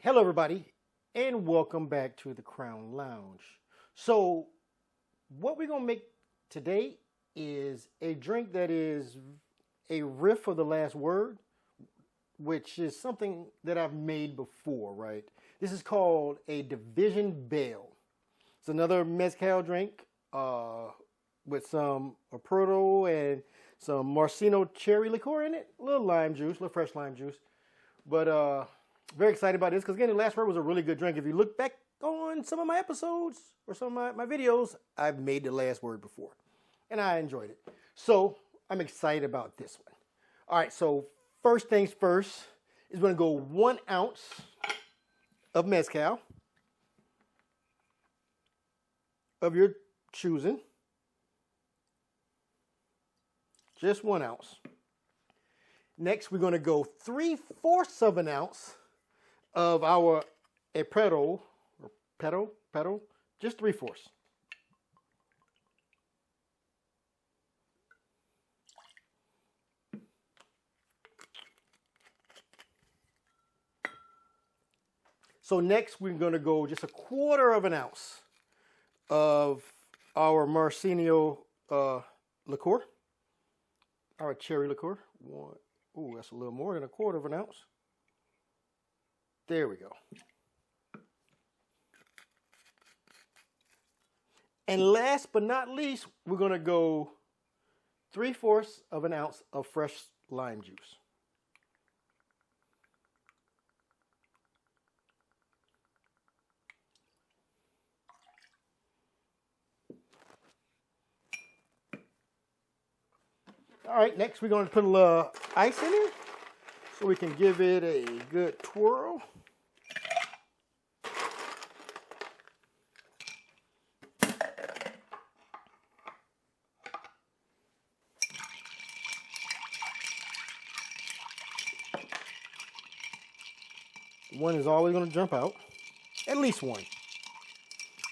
Hello everybody and welcome back to the Crown Lounge. So what we're going to make today is a drink that is a riff of the last word, which is something that I've made before, right? This is called a Division Belle. It's another Mezcal drink with some Aperol and some Maraschino cherry liqueur in it. A little lime juice, a little fresh lime juice. But very excited about this because, again, the last word was a really good drink. If you look back on some of my episodes or some of my videos, I've made the last word before. And I enjoyed it. So I'm excited about this one. All right, so first things first is going to go 1 ounce of Mezcal of your choosing. Just 1 ounce. Next, we're going to go 3/4 of an ounce of our Aperol, or petal, just 3/4. So next, we're going to go just 1/4 of an ounce of our Maraschino liqueur, our cherry liqueur. Ooh, that's a little more than 1/4 of an ounce. There we go. And last but not least, we're going to go 3/4 of an ounce of fresh lime juice. All right, next we're going to put a little ice in it so we can give it a good twirl. One is always going to jump out, at least one.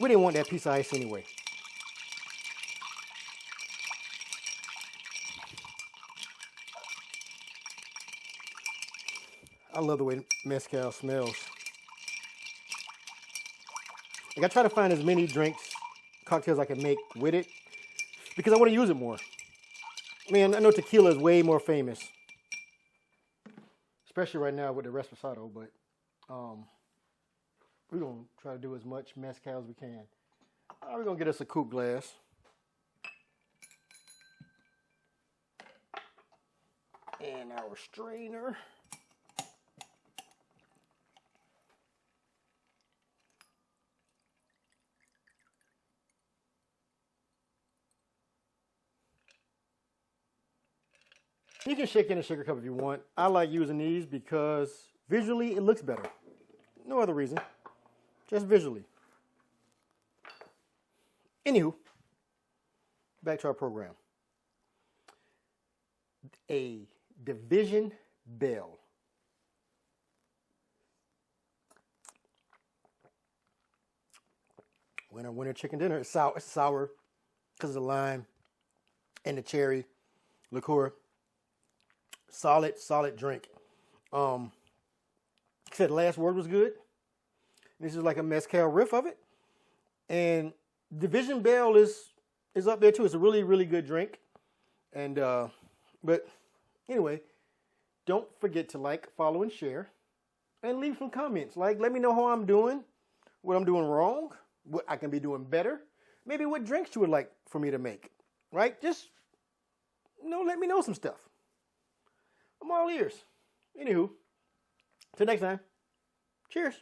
We didn't want that piece of ice anyway. I love the way Mezcal smells. Like, I try to find as many cocktails I can make with it because I want to use it more. I mean, I know tequila is way more famous, especially right now with the Reposado, but we're going to try to do as much Mezcal as we can. We're going to get us a Coupe glass. And our strainer. You can shake in a sugar cup if you want. I like using these because visually it looks better. No other reason. Just visually. Anywho, back to our program. A Division Belle. Winter chicken dinner. It's sour because of the lime and the cherry liqueur. Solid drink. Like I said, the last word was good. This is like a Mezcal riff of it. And Division Belle is up there too. It's a really good drink. And but anyway, don't forget to like, follow, and share. And leave some comments. Like, let me know how I'm doing, what I'm doing wrong, what I can be doing better. Maybe what drinks you would like for me to make. Right? Just, let me know some stuff. I'm all ears. Anywho, till next time, cheers.